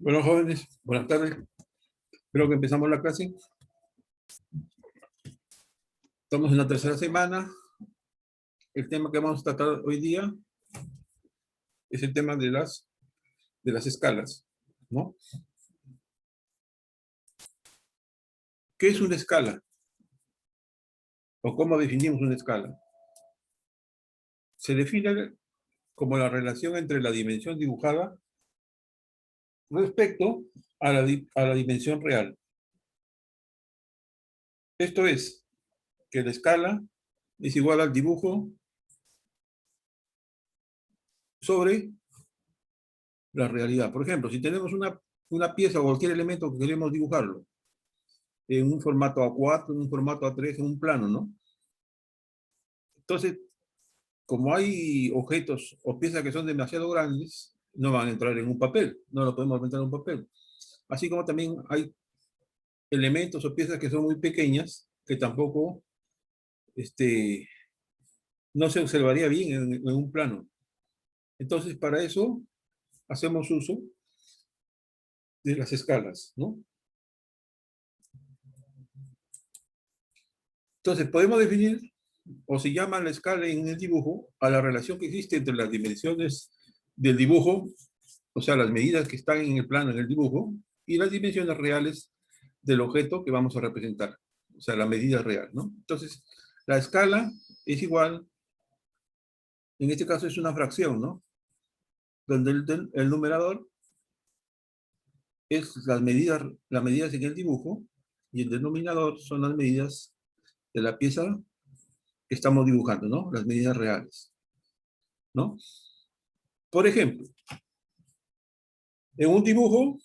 Bueno, jóvenes, buenas tardes. Creo que empezamos la clase. Estamos en la tercera semana. El tema que vamos a tratar hoy día es el tema de las escalas, ¿no? ¿Qué es una escala? ¿O cómo definimos una escala? Se define como la relación entre la dimensión dibujada respecto a la dimensión real. Esto es, que la escala es igual al dibujo sobre la realidad. Por ejemplo, si tenemos una pieza o cualquier elemento que queremos dibujarlo en un formato A4, en un formato A3, en un plano, ¿no? Entonces, como hay objetos o piezas que son demasiado grandes, no van a entrar en un papel, no lo podemos meter en un papel. Así como también hay elementos o piezas que son muy pequeñas, que tampoco no se observaría bien en un plano. Entonces, para eso hacemos uso de las escalas, ¿no? Entonces, podemos definir, o se llama la escala en el dibujo, a la relación que existe entre las dimensiones del dibujo, o sea, las medidas que están en el plano, en el dibujo, y las dimensiones reales del objeto que vamos a representar, o sea, la medida real, ¿no? Entonces, la escala es igual, en este caso es una fracción, ¿no? Donde el numerador es las medidas en el dibujo, y el denominador son las medidas de la pieza que estamos dibujando, ¿no? Las medidas reales, ¿no? Por ejemplo, en un dibujo,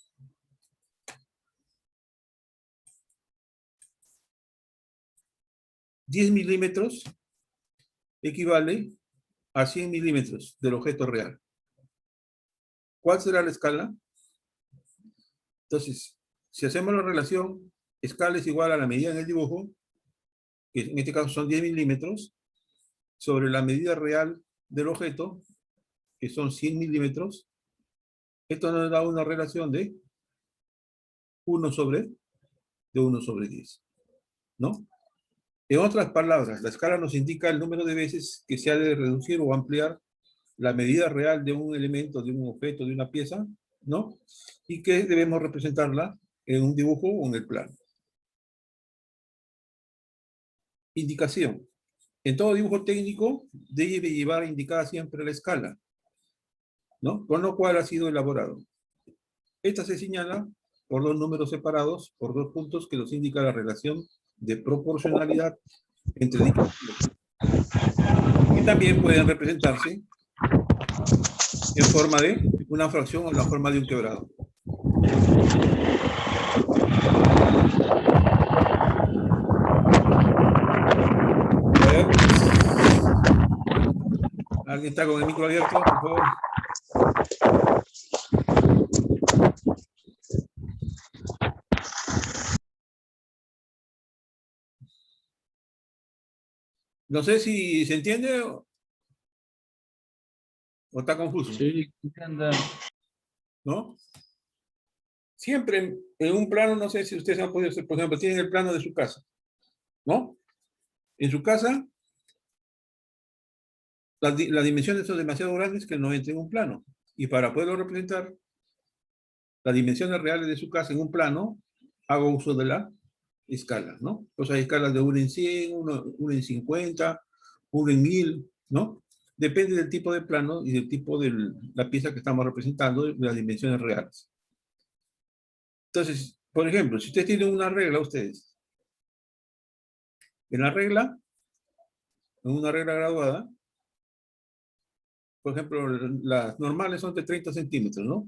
$10 milímetros equivale a 100 milímetros del objeto real. ¿Cuál será la escala? Entonces, si hacemos la relación, escala es igual a la medida en el dibujo, que en este caso son 10 milímetros, sobre la medida real del objeto, que son 100 milímetros. Esto nos da una relación de 1 sobre 10, ¿no? En otras palabras, la escala nos indica el número de veces que se ha de reducir o ampliar la medida real de un elemento, de un objeto, de una pieza, ¿no? Y que debemos representarla en un dibujo o en el plano. Indicación. En todo dibujo técnico debe llevar indicada siempre la escala, ¿no? Con lo cual ha sido elaborado. Esta se señala por dos números separados, por dos puntos que nos indica la relación de proporcionalidad entre dichos puntos. Y también pueden representarse en forma de una fracción o en la forma de un quebrado. ¿Alguien está con el micro abierto, por favor? No sé si se entiende o está confuso. Sí, entiendo. ¿No? Siempre en un plano, no sé si ustedes han podido hacer, por ejemplo, tienen el plano de su casa, ¿no? En su casa, las dimensiones son demasiado grandes que no entran en un plano. Y para poderlo representar, las dimensiones reales de su casa en un plano, hago uso de la escala, ¿no? Pues hay escalas de 1 en 100, 1 en 50, 1 en 1000, ¿no? Depende del tipo de plano y del tipo de la pieza que estamos representando, de las dimensiones reales. Entonces, por ejemplo, si ustedes tienen una regla, ustedes, en la regla, en una regla graduada, por ejemplo, las normales son de 30 centímetros, ¿no?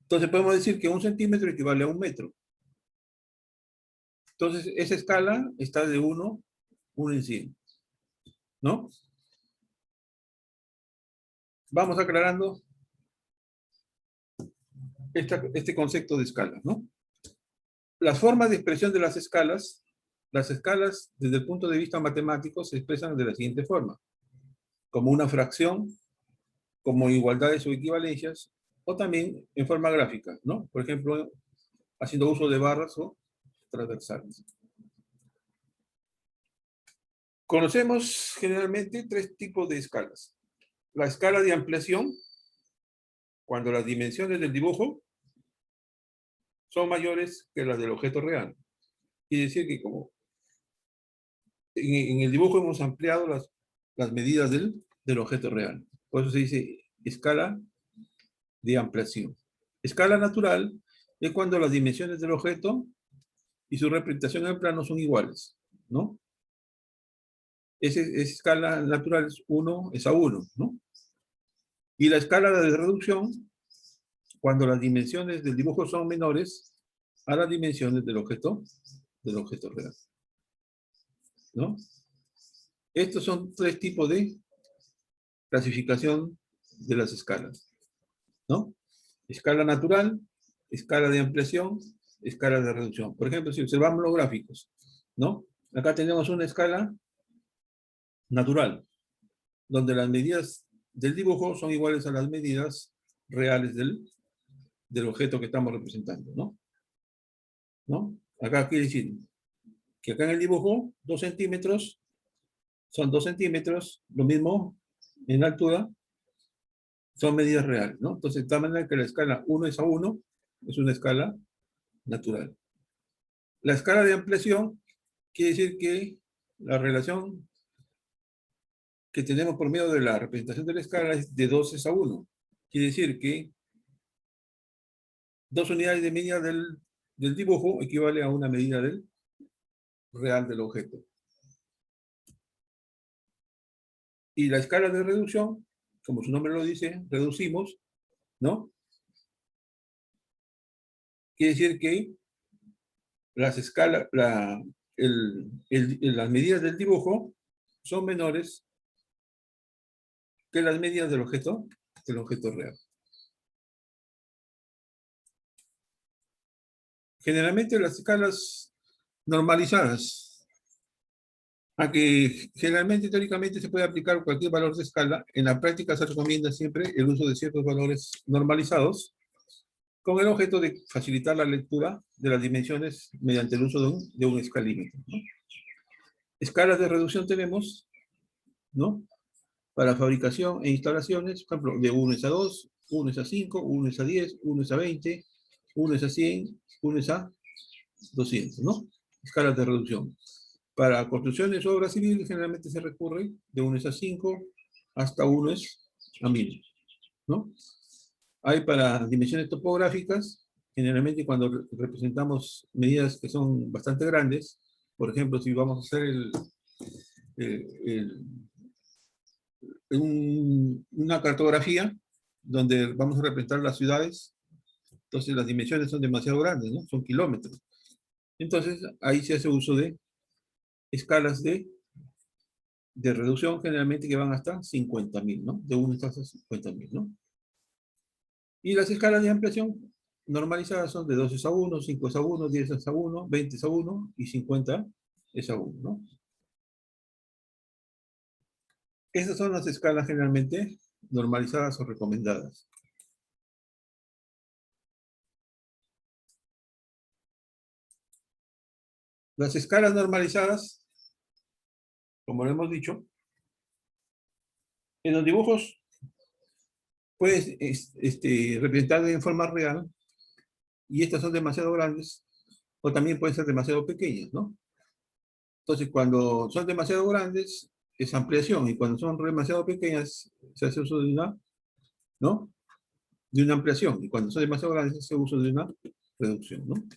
Entonces podemos decir que 1 centímetro equivale a 1 metro. Entonces, esa escala está de 1 en 100, ¿no? Vamos aclarando este concepto de escala, ¿no? Las formas de expresión de las escalas desde el punto de vista matemático se expresan de la siguiente forma: como una fracción, como igualdades o equivalencias, o también en forma gráfica, ¿no? Por ejemplo, haciendo uso de barras o transversales. Conocemos generalmente tres tipos de escalas. La escala de ampliación, cuando las dimensiones del dibujo son mayores que las del objeto real. Quiere decir que como en el dibujo hemos ampliado las medidas del objeto real. Por eso se dice escala de ampliación. Escala natural es cuando las dimensiones del objeto y su representación en plano son iguales, ¿no? Esa escala natural es 1 es a 1, ¿no? Y la escala de reducción, cuando las dimensiones del dibujo son menores a las dimensiones del objeto real, ¿no? Estos son tres tipos de clasificación de las escalas, ¿no? Escala natural, escala de ampliación, escala de reducción. Por ejemplo, si observamos los gráficos, ¿no? Acá tenemos una escala natural, donde las medidas del dibujo son iguales a las medidas reales del objeto que estamos representando, ¿no? ¿No? Acá quiere decir que acá en el dibujo, 2 centímetros son 2 centímetros, lo mismo en altura, son medidas reales, ¿no? Entonces, de tal manera que la escala 1 es a 1, es una escala natural. La escala de ampliación quiere decir que la relación que tenemos por medio de la representación de la escala es de 2 es a 1. Quiere decir que 2 unidades de medida del dibujo equivale a una medida real del objeto. Y la escala de reducción, como su nombre lo dice, reducimos, ¿no? Quiere decir que las escalas, las medidas del dibujo son menores que las medidas del objeto real. Generalmente las escalas normalizadas, a que generalmente teóricamente se puede aplicar cualquier valor de escala, en la práctica se recomienda siempre el uso de ciertos valores normalizados con el objeto de facilitar la lectura de las dimensiones mediante el uso de un escalímetro, ¿no? Escalas de reducción tenemos, ¿no? Para fabricación e instalaciones, por ejemplo, de 1 es a 2, 1 es a 5, 1 es a 10, 1 es a 20, 1 es a 100, 1 es a 200, ¿no? Escalas de reducción. Para construcciones o obras civiles generalmente se recurre de 1 es a 5 hasta 1 es a 1000, ¿no? Hay para dimensiones topográficas, generalmente cuando representamos medidas que son bastante grandes, por ejemplo, si vamos a hacer una cartografía donde vamos a representar las ciudades, entonces las dimensiones son demasiado grandes, ¿no? Son kilómetros. Entonces ahí se hace uso de escalas de reducción generalmente que van hasta 50.000, ¿no? De 1 hasta 50.000, ¿no? Y las escalas de ampliación normalizadas son de 2 es a 1, 5 es a 1, 10 es a 1, 20 es a 1 y 50 es a 1, ¿no? Estas son las escalas generalmente normalizadas o recomendadas. Las escalas normalizadas, como lo hemos dicho, en los dibujos puedes representar en forma real y estas son demasiado grandes o también pueden ser demasiado pequeñas, ¿no? Entonces, cuando son demasiado grandes, es ampliación, y cuando son demasiado pequeñas, se hace uso de una, ¿no? De una ampliación, y cuando son demasiado grandes, se hace uso de una reducción, ¿no? Por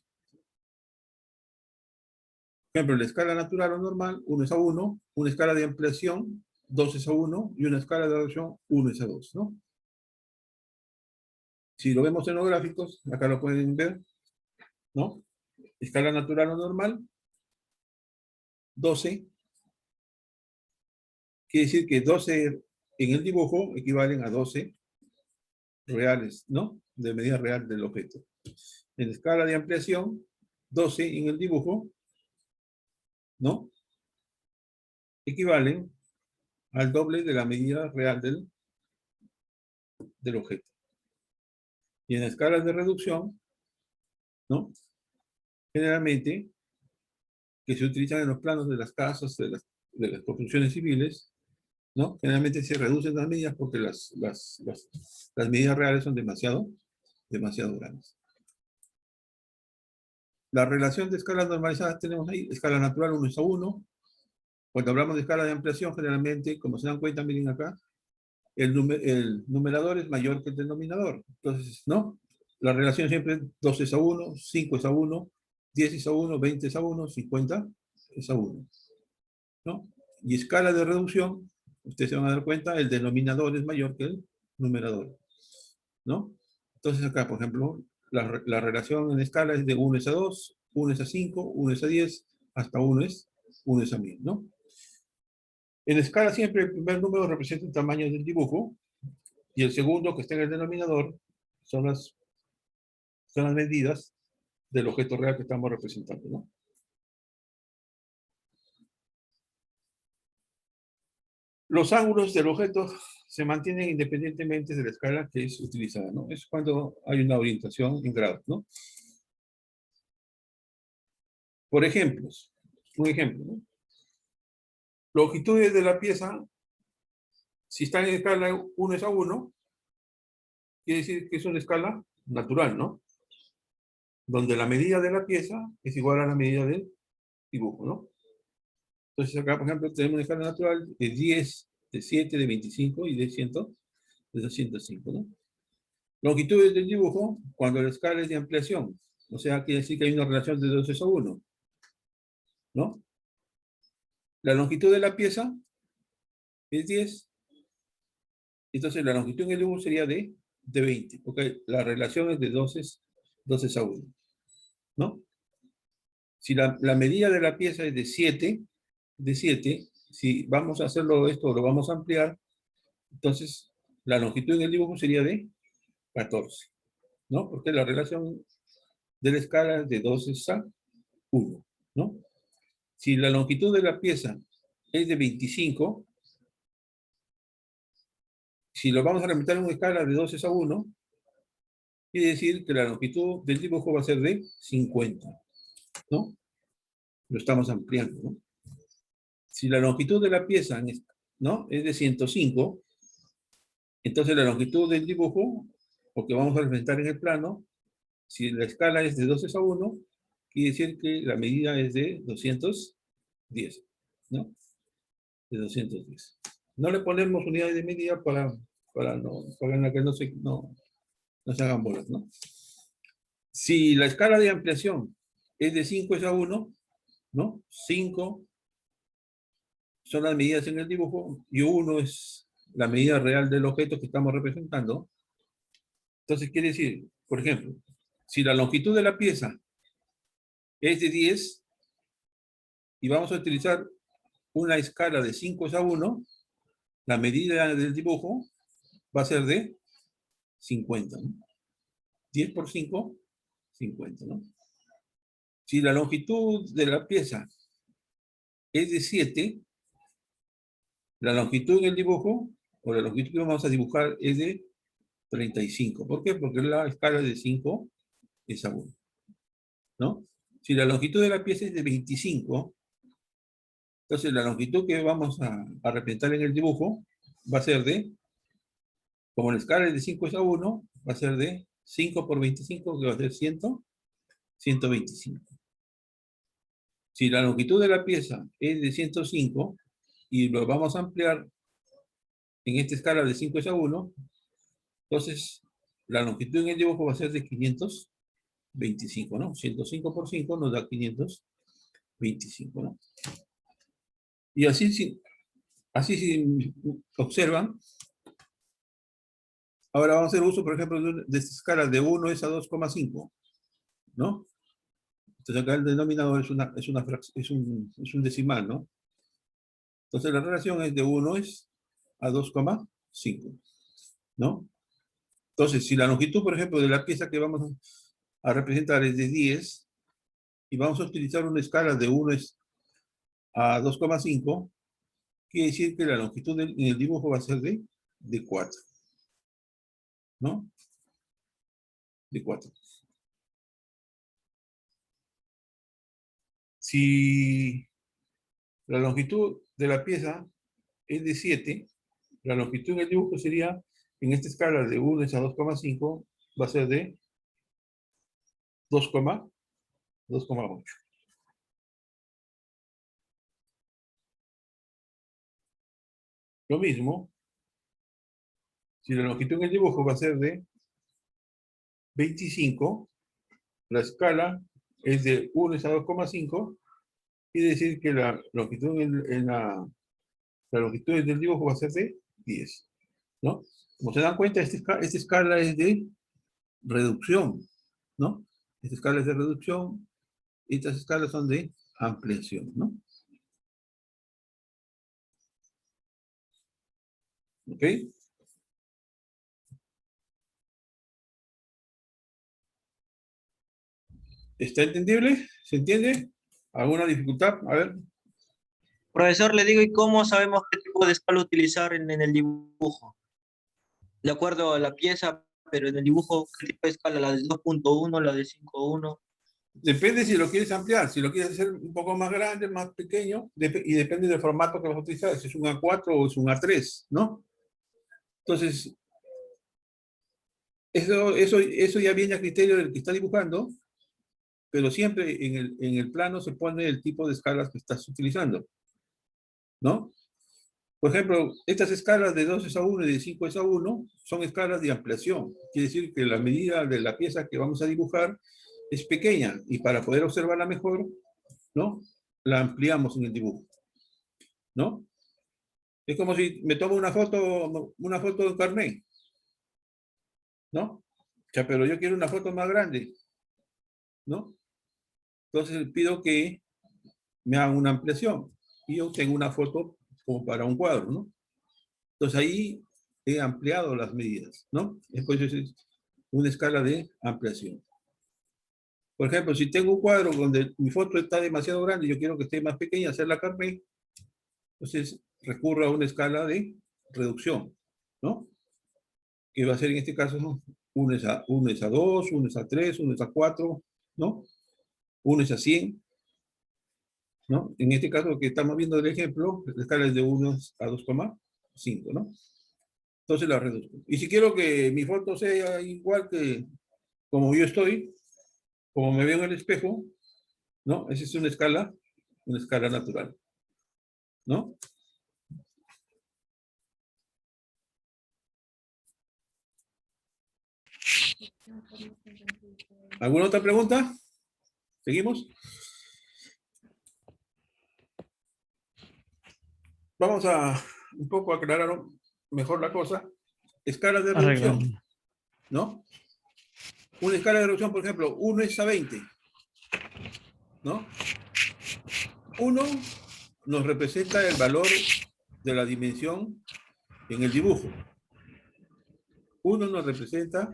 ejemplo, la escala natural o normal, 1 es a 1, una escala de ampliación, 2 es a 1, y una escala de reducción, 1 es a 2, ¿no? Si lo vemos en los gráficos, acá lo pueden ver, ¿no? Escala natural o normal, 12, quiere decir que 12 en el dibujo equivalen a 12 reales, ¿no? De medida real del objeto. En escala de ampliación, 12 en el dibujo, ¿no? Equivalen al doble de la medida real del objeto. Y en escalas de reducción, ¿no? Generalmente, que se utilizan en los planos de las casas, de las construcciones civiles, ¿no? Generalmente se reducen las medidas porque las medidas reales son demasiado grandes. La relación de escalas normalizadas tenemos ahí, escala natural 1:1. Cuando hablamos de escala de ampliación, generalmente, como se dan cuenta, miren acá, el numerador es mayor que el denominador. Entonces, ¿no? La relación siempre es 2:1, 5:1, 10:1, 20:1, 50:1, ¿no? Y escala de reducción, ustedes se van a dar cuenta, el denominador es mayor que el numerador, ¿no? Entonces acá, por ejemplo, la relación en escala es de 1:2, 1:5, 1:10, hasta 1:1000, ¿no? En escala siempre el primer número representa el tamaño del dibujo y el segundo, que está en el denominador, son las medidas del objeto real que estamos representando, ¿no? Los ángulos del objeto se mantienen independientemente de la escala que es utilizada, ¿no? Es cuando hay una orientación en grados, ¿no? Por ejemplos, un ejemplo, ¿no? Longitudes de la pieza, si están en escala 1:1, quiere decir que es una escala natural, ¿no? Donde la medida de la pieza es igual a la medida del dibujo, ¿no? Entonces acá, por ejemplo, tenemos una escala natural de 10, de 7, de 25 y de 100, de 205, ¿no? Longitudes del dibujo, cuando la escala es de ampliación. O sea, quiere decir que hay una relación de 2:1, ¿no? La longitud de la pieza es 10. Entonces la longitud en el dibujo sería de 20. Porque la relación es de 12:1, ¿no? Si la medida de la pieza es de 7, si vamos a hacerlo esto, lo vamos a ampliar, entonces la longitud en el dibujo sería de 14, ¿no? Porque la relación de la escala es de 12:1, ¿no? Si la longitud de la pieza es de 25, si lo vamos a representar en una escala de 12:1, quiere decir que la longitud del dibujo va a ser de 50, ¿no? Lo estamos ampliando, ¿no? Si la longitud de la pieza, ¿no?, es de 105, entonces la longitud del dibujo, o que vamos a representar en el plano, si la escala es de 12:1, quiere decir que la medida es de 210, ¿no? De 210. No le ponemos unidades de medida para que no se hagan bolas, ¿no? Si la escala de ampliación es de 5:1, ¿no? 5 son las medidas en el dibujo y 1 es la medida real del objeto que estamos representando. Entonces quiere decir, por ejemplo, si la longitud de la pieza es de 10 y vamos a utilizar una escala de 5:1, la medida del dibujo va a ser de 50, ¿no? 10 por 5, 50, ¿no? Si la longitud de la pieza es de 7, la longitud en el dibujo, o la longitud que vamos a dibujar, es de 35. ¿Por qué? Porque la escala de 5:1, ¿no? Si la longitud de la pieza es de 25, entonces la longitud que vamos a representar en el dibujo va a ser de, como la escala es de 5:1, va a ser de 5 por 25, que va a ser 125. Si la longitud de la pieza es de 105 y lo vamos a ampliar en esta escala de 5:1, entonces la longitud en el dibujo va a ser de 525, ¿no? 105 por 5 nos da 525, ¿no? Y así si observan, ahora vamos a hacer uso, por ejemplo, de esta escala de 1 es a 2,5, ¿no? Entonces acá el denominador es un decimal, ¿no? Entonces la relación es de 1 es a 2,5, ¿no? Entonces, si la longitud, por ejemplo, de la pieza que vamos a representar es de 10, y vamos a utilizar una escala de 1 es a 2,5, quiere decir que la longitud en el dibujo va a ser de 4, ¿no? de 4. Si la longitud de la pieza es de 7, la longitud en el dibujo sería, en esta escala de 1 a 2,5, va a ser de 2,8. Lo mismo, si la longitud en el dibujo va a ser de 25, la escala es de 1 a 2,5, quiere decir que la longitud la longitud del dibujo va a ser de 10, ¿no? Como se dan cuenta, esta escala es de reducción, ¿no? Esta escala es de reducción y estas escalas son de ampliación, ¿no? ¿Ok? ¿Está entendible? ¿Se entiende? ¿Alguna dificultad? A ver. Profesor, le digo, ¿y cómo sabemos qué tipo de escala utilizar en el dibujo? De acuerdo a la pieza, pero en el dibujo, ¿qué tipo de escala? ¿La de 2.1, la de 5.1? Depende si lo quieres ampliar, si lo quieres hacer un poco más grande, más pequeño, y depende del formato que vas a utilizar, si es un A4 o es un A3, ¿no? Entonces, eso ya viene a criterio del que está dibujando, pero siempre en el plano se pone el tipo de escalas que estás utilizando, ¿no? Por ejemplo, estas escalas de 2:1 y de 5:1 son escalas de ampliación. Quiere decir que la medida de la pieza que vamos a dibujar es pequeña y para poder observarla mejor, ¿no? La ampliamos en el dibujo, ¿no? Es como si me tomo una foto de carnet, ¿no? O sea, pero yo quiero una foto más grande, ¿no? Entonces pido que me hagan una ampliación y yo tengo una foto como para un cuadro, ¿no? Entonces ahí he ampliado las medidas, ¿no? Después es una escala de ampliación. Por ejemplo, si tengo un cuadro donde mi foto está demasiado grande y yo quiero que esté más pequeña, hacer la carnet, entonces recurro a una escala de reducción, ¿no? Que va a ser en este caso, ¿no? 1 es a 2, 1 es a 3, 1 es a 4, ¿no? 1 es a 100, ¿no? En este caso que estamos viendo el ejemplo, la escala es de 1 a 2,5, ¿no? Entonces la reduzco. Y si quiero que mi foto sea igual que como yo estoy, como me veo en el espejo, ¿no? Esa es una escala natural, ¿no? ¿Alguna otra pregunta? ¿Seguimos? Vamos a un poco aclarar mejor la cosa. Escalas de reducción, ¿no? Una escala de reducción, por ejemplo, 1 es a 20, ¿no? 1 nos representa el valor de la dimensión en el dibujo. 1 nos representa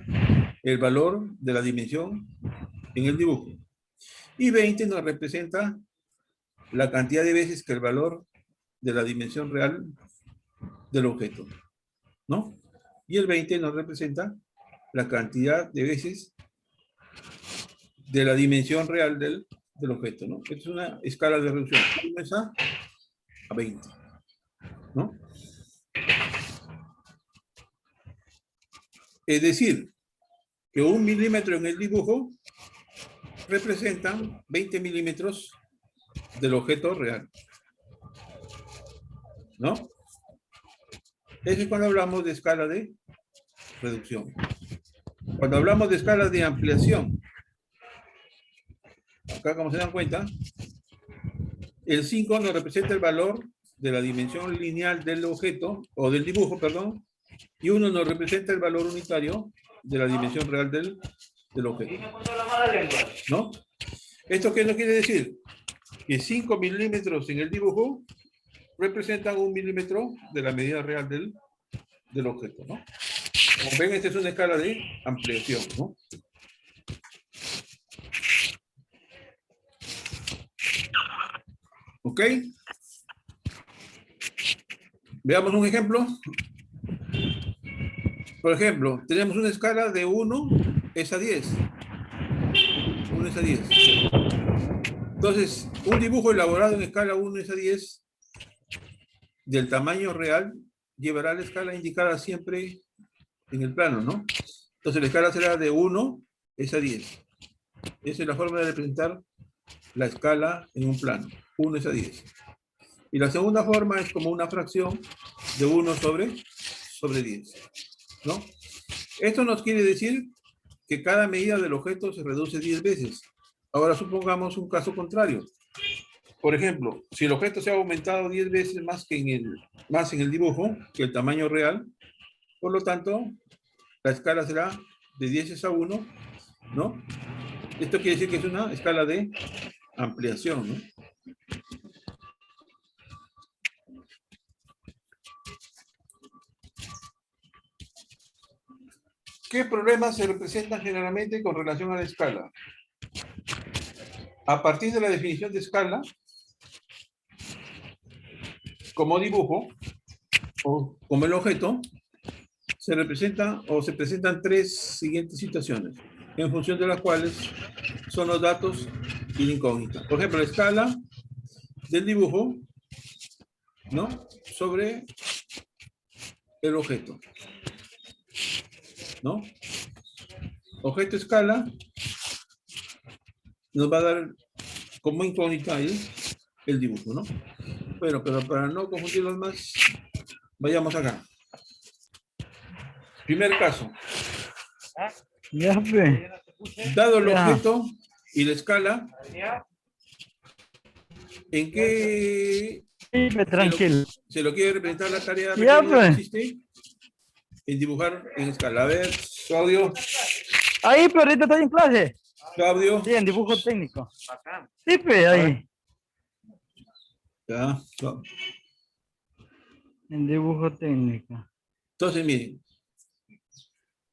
el valor de la dimensión en el dibujo. Y 20 nos representa la cantidad de veces que el valor de la dimensión real del objeto, ¿no? Y el 20 nos representa la cantidad de veces de la dimensión real del objeto, ¿no? Esta es una escala de reducción. 1 es a 20, ¿no? Es decir, que 1 milímetro en el dibujo representa 20 milímetros del objeto real, ¿no? Eso es cuando hablamos de escala de reducción. Cuando hablamos de escala de ampliación, acá como se dan cuenta, el 5 nos representa el valor de la dimensión lineal del objeto, o del dibujo, perdón, y 1 nos representa el valor unitario de la dimensión real del objeto, ¿no? ¿Esto qué nos quiere decir? Que 5 milímetros en el dibujo representan 1 milímetro de la medida real del objeto, ¿no? Como ven, esta es una escala de ampliación, ¿no? ¿Ok? Veamos un ejemplo. Por ejemplo, tenemos una escala de 1 es a 10. 1 es a 10. Entonces, un dibujo elaborado en escala 1 es a 10 del tamaño real llevará la escala indicada siempre en el plano, ¿no? Entonces, la escala será de 1 es a 10. Esa es la forma de representar la escala en un plano. 1 es a 10. Y la segunda forma es como una fracción de 1 sobre 10, ¿no? Esto nos quiere decir que cada medida del objeto se reduce 10 veces. Ahora supongamos un caso contrario. Por ejemplo, si el objeto se ha aumentado 10 veces más en el dibujo que el tamaño real, por lo tanto, la escala será de 10 a 1, ¿no? Esto quiere decir que es una escala de ampliación, ¿no? ¿Qué problemas se representan generalmente con relación a la escala? A partir de la definición de escala, como dibujo, o como el objeto, se representa o se presentan tres siguientes situaciones, en función de las cuales son los datos y la incógnita. Por ejemplo, la escala del dibujo, ¿no? Sobre el objeto, ¿no? Objeto escala nos va a dar como incógnita ahí el dibujo, ¿no? Bueno, pero para no confundirlos más, vayamos acá. Primer caso. Ya, pues. Dado el Ya. objeto y la escala, ¿en qué Sí, pues, tranquilo. se lo quiere representar la tarea Ya, requerida? pues. Consiste en dibujar en escala. A ver, Claudio. Ahí, pero ahorita estoy en clase. Claudio. Sí, en dibujo técnico. Sí, pues, ahí. Ya. En dibujo técnico. Entonces, miren.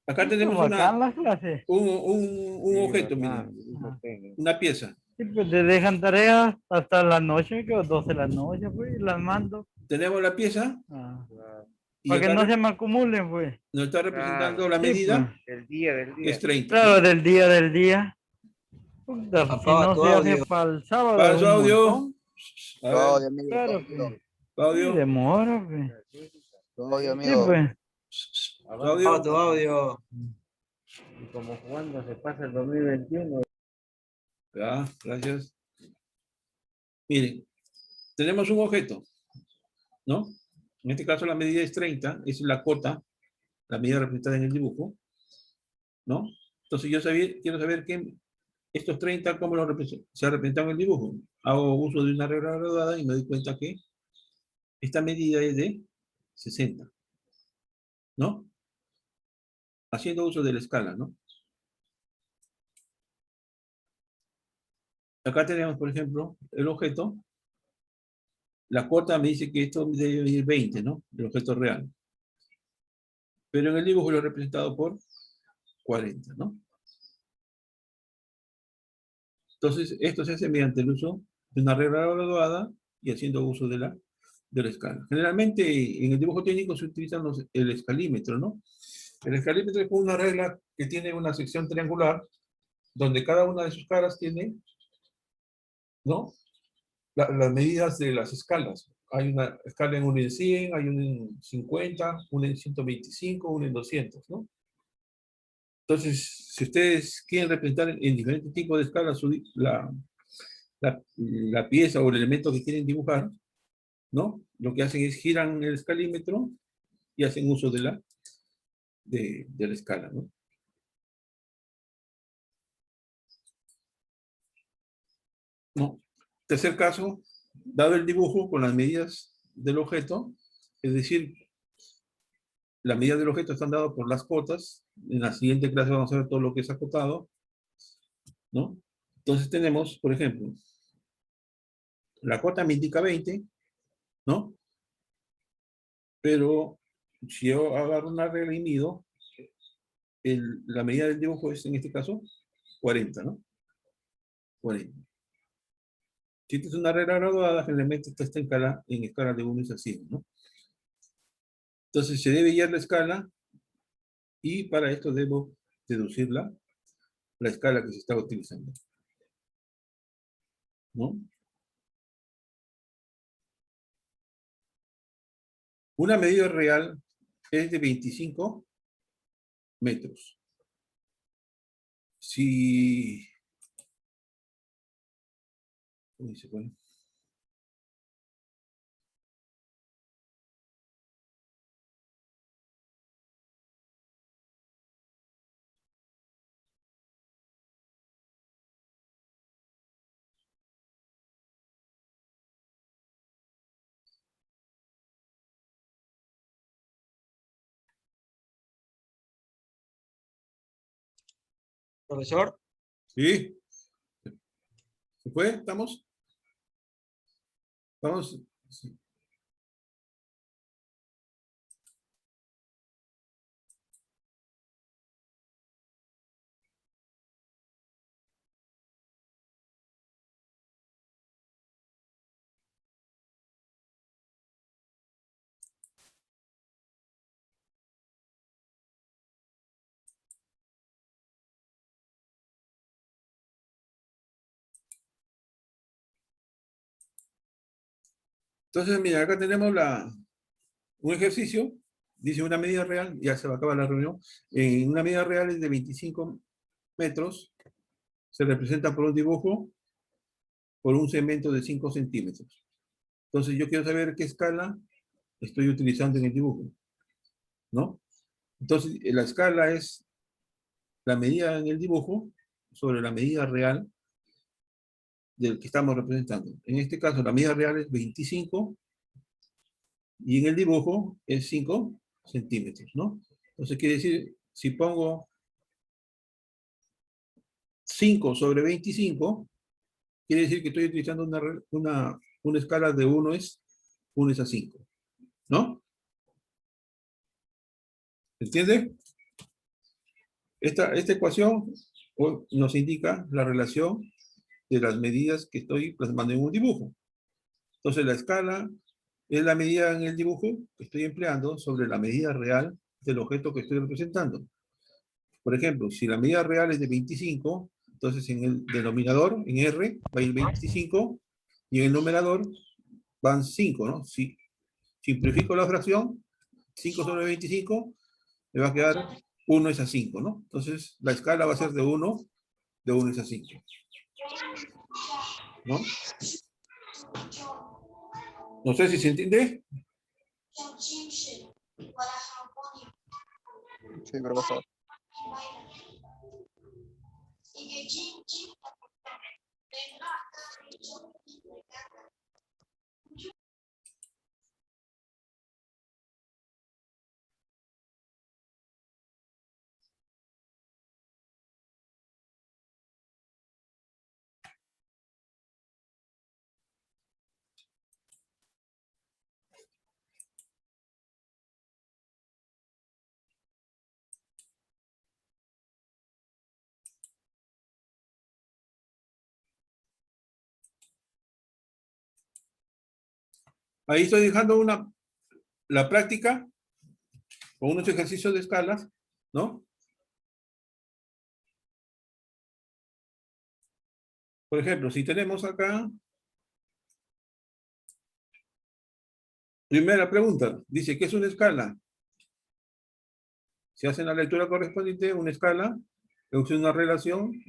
Acá Sí, tenemos pues, bacán las clases. un objeto, miren. Una pieza. Sí, pues te dejan tareas hasta la noche, que 12 de la noche, pues, y las mando. Tenemos la pieza Ah, y para que acá no se me acumulen, pues. nos está representando la Sí, medida, pues. que es 30. Claro, del día. Puta, pues, si Apaga no tu se hace audio. para el sábado es Para su un audio. montón. A ver, Amigo, todo Claro, amigo, pues. Sí, Claudio. demora, pues. todo Sí, amigo. pues. Su Apaga tu audio. audio. Y como cuando se pasa el 2021. Ya, gracias. Miren, tenemos un objeto, ¿no? En este caso la medida es 30, es la cota, la medida representada en el dibujo, ¿no? Entonces yo quiero saber estos 30, ¿cómo se ha representado en el dibujo? Hago uso de una regla graduada y me doy cuenta que esta medida es de 60, ¿no? Haciendo uso de la escala, ¿no? Acá tenemos, por ejemplo, el objeto. La cota me dice que esto debe ir 20, ¿no? El objeto real. Pero en el dibujo lo he representado por 40, ¿no? Entonces, esto se hace mediante el uso de una regla graduada y haciendo uso de la escala. Generalmente, en el dibujo técnico se utiliza el escalímetro, ¿no? El escalímetro es una regla que tiene una sección triangular donde cada una de sus caras tiene, ¿no? Las medidas de las escalas. Hay una escala en 1 en 100, hay una en 50, una en 125, una en 200, ¿no? Entonces, si ustedes quieren representar en diferentes tipos de escalas la pieza o el elemento que quieren dibujar, ¿no? Lo que hacen es giran el escalímetro y hacen uso de la escala, ¿no? No. Tercer caso, dado el dibujo con las medidas del objeto, es decir, las medidas del objeto están dadas por las cotas. En la siguiente clase vamos a ver todo lo que es acotado, ¿no? Entonces tenemos, por ejemplo, la cota me indica 20, ¿no? Pero si yo agarro una regla y mido, la medida del dibujo es, en este caso, 40, ¿no? 40. Si esta es una regla graduada, generalmente esta está en escala de 1 a 100, ¿no? Entonces se debe guiar la escala y para esto debo deducirla la escala que se está utilizando, ¿no? Una medida real es de 25 metros. Si... Uy, se fue. Profesor, ¿Sí? ¿Se fue? ¿Estamos? ¿Estamos? Sí. Entonces, mira, acá tenemos un ejercicio, dice una medida real, ya se va a acabar la reunión, una medida real es de 25 metros, se representa por un dibujo, por un segmento de 5 centímetros. Entonces, yo quiero saber qué escala estoy utilizando en el dibujo, ¿no? Entonces, la escala es la medida en el dibujo sobre la medida real del que estamos representando. En este caso, la medida real es 25 y en el dibujo es 5 centímetros, ¿no? Entonces, quiere decir, si pongo 5 sobre 25, quiere decir que estoy utilizando una escala de 1 es a 5, ¿no? ¿Entiende? Esta ecuación nos indica la relación de las medidas que estoy plasmando en un dibujo. Entonces, la escala es la medida en el dibujo que estoy empleando sobre la medida real del objeto que estoy representando. Por ejemplo, si la medida real es de 25, entonces en el denominador, en R, va a ir 25, y en el numerador van 5, ¿no? Si simplifico la fracción, 5 sobre 25, me va a quedar 1 es a 5, ¿no? Entonces, la escala va a ser de 1 es a 5, ¿no? No sé si se entiende. Sí, profesor. Ahí estoy dejando la práctica con unos ejercicios de escalas, ¿no? Por ejemplo, si tenemos acá, primera pregunta, dice, ¿qué es una escala? Si hacen la lectura correspondiente, una escala es una relación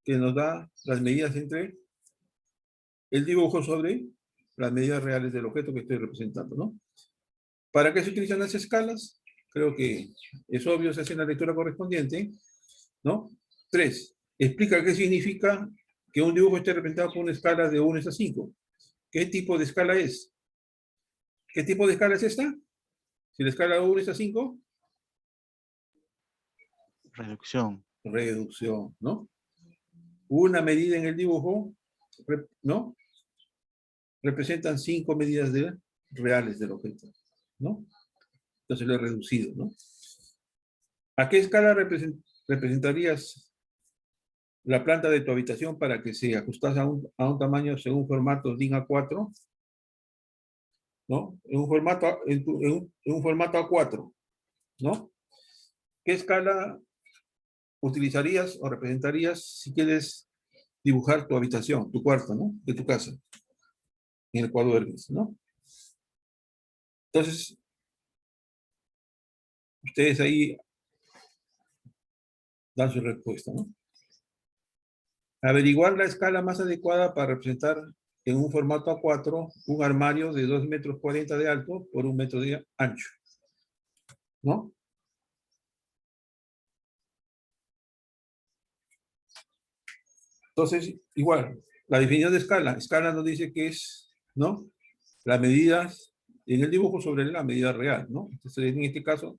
que nos da las medidas entre el dibujo sobre las medidas reales del objeto que estoy representando, ¿no? ¿Para qué se utilizan las escalas? Creo que es obvio, se hace la lectura correspondiente, ¿no? 3. Explica qué significa que un dibujo esté representado por una escala de 1 a 5. ¿Qué tipo de escala es? ¿Qué tipo de escala es esta? Si la escala de 1 a 5, Reducción. reducción, ¿no? Una medida en el dibujo, ¿no? Representan 5 medidas reales del objeto, ¿no? Entonces lo he reducido, ¿no? ¿A qué escala representarías la planta de tu habitación para que se ajustase a un tamaño según formato DIN A4? ¿No? En un formato A4, ¿no? ¿Qué escala utilizarías o representarías si quieres dibujar tu habitación, tu cuarto, ¿no? De tu casa, en el cual duermes, ¿no? Entonces, ustedes ahí dan su respuesta, ¿no? Averiguar la escala más adecuada para representar en un formato A4 un armario de 2,40 m de alto por 1 metro de ancho, ¿no? Entonces, igual, la definición de escala. Escala nos dice que es, ¿no? Las medidas en el dibujo sobre la medida real, ¿no? Entonces, en este caso,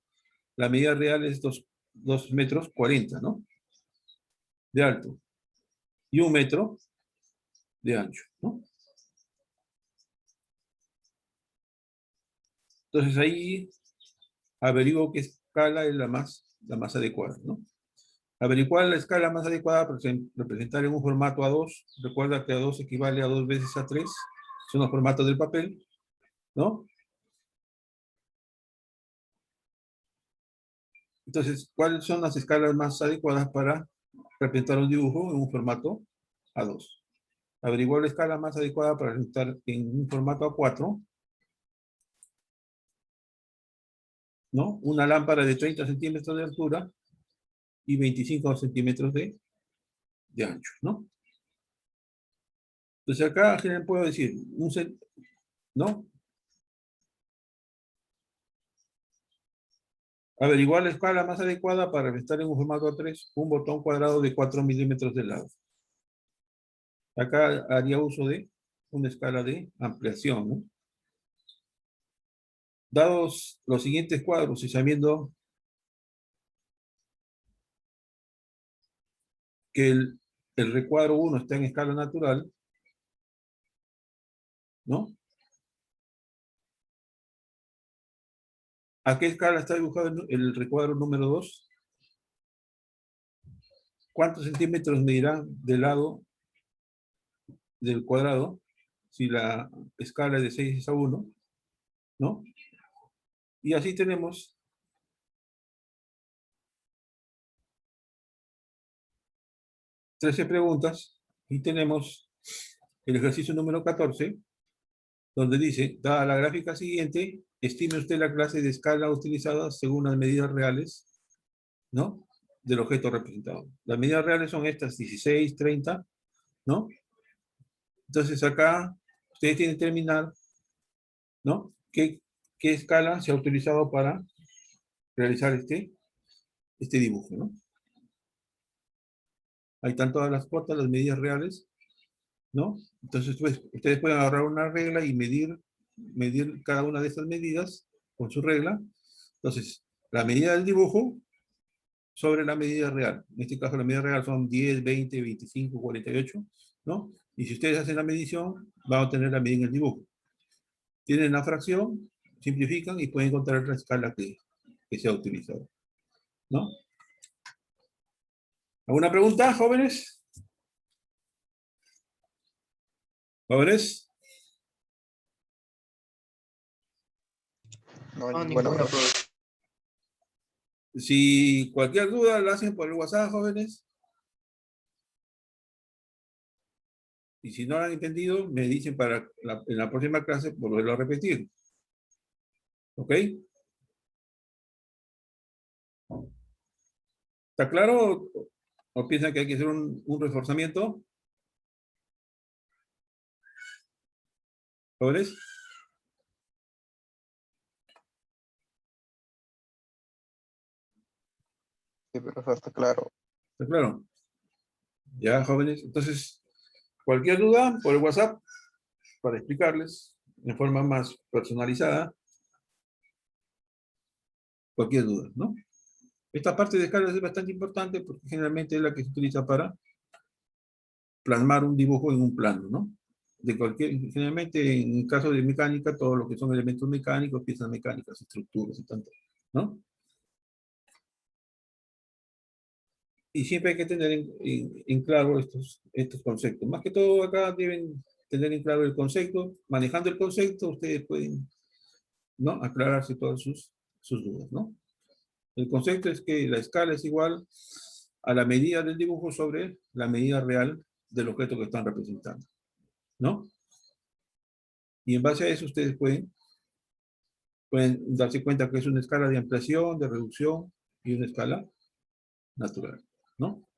la medida real es 2,40 metros, ¿no? De alto. Y 1 metro de ancho, ¿no? Entonces, ahí averiguo qué escala es la más adecuada, ¿no? Averiguar la escala más adecuada para representar en un formato A2. Recuerda que A2 equivale a 2 veces A3. Son los formatos del papel, ¿no? Entonces, ¿cuáles son las escalas más adecuadas para representar un dibujo en un formato A2? Averiguar la escala más adecuada para representar en un formato A4, ¿no? Una lámpara de 30 centímetros de altura y 25 centímetros de ancho, ¿no? Entonces acá puedo decir, ¿no? Averiguar la escala más adecuada para representar en un formato A3 un botón cuadrado de 4 milímetros de lado. Acá haría uso de una escala de ampliación, ¿no? Dados los siguientes cuadros y sabiendo que el recuadro 1 está en escala natural, ¿no? ¿A qué escala está dibujado el recuadro número 2? ¿Cuántos centímetros medirán del lado del cuadrado si la escala es de 6:1, ¿no? Y así tenemos 13 preguntas y tenemos el ejercicio número 14, donde dice, dada la gráfica siguiente, estime usted la clase de escala utilizada según las medidas reales, ¿no? Del objeto representado. Las medidas reales son estas, 16, 30, ¿no? Entonces acá ustedes tienen que determinar, ¿no? ¿Qué escala se ha utilizado para realizar este dibujo, ¿no? Ahí están todas las cuotas, las medidas reales, ¿no? Entonces pues, ustedes pueden agarrar una regla y medir cada una de estas medidas con su regla. Entonces, la medida del dibujo sobre la medida real. En este caso la medida real son 10, 20, 25, 48, ¿no? Y si ustedes hacen la medición, van a obtener la medida en el dibujo. Tienen la fracción, simplifican y pueden encontrar la escala que se ha utilizado, ¿no? ¿Alguna pregunta, jóvenes? ¿Jóvenes? No, No, ninguna, ninguna, profe. profe. Si cualquier duda la hacen por el WhatsApp, jóvenes. Y si no lo han entendido, me dicen en la próxima clase volverlo a repetir. ¿Ok? ¿Está claro? ¿O piensan que hay que hacer un reforzamiento? ¿Jóvenes? Sí, profe, está claro. ¿Está claro? Ya, jóvenes. Entonces, cualquier duda por el WhatsApp para explicarles de forma más personalizada cualquier duda, ¿no? Esta parte de escalas es bastante importante porque generalmente es la que se utiliza para plasmar un dibujo en un plano, ¿no? Generalmente en caso de mecánica, todo lo que son elementos mecánicos, piezas mecánicas, estructuras y tanto, ¿no? Y siempre hay que tener en claro estos conceptos. Más que todo acá deben tener en claro el concepto. Manejando el concepto, ustedes pueden, ¿no? Aclararse todas sus dudas, ¿no? El concepto es que la escala es igual a la medida del dibujo sobre la medida real del objeto que están representando, ¿no? Y en base a eso ustedes pueden darse cuenta que es una escala de ampliación, de reducción y una escala natural, ¿no?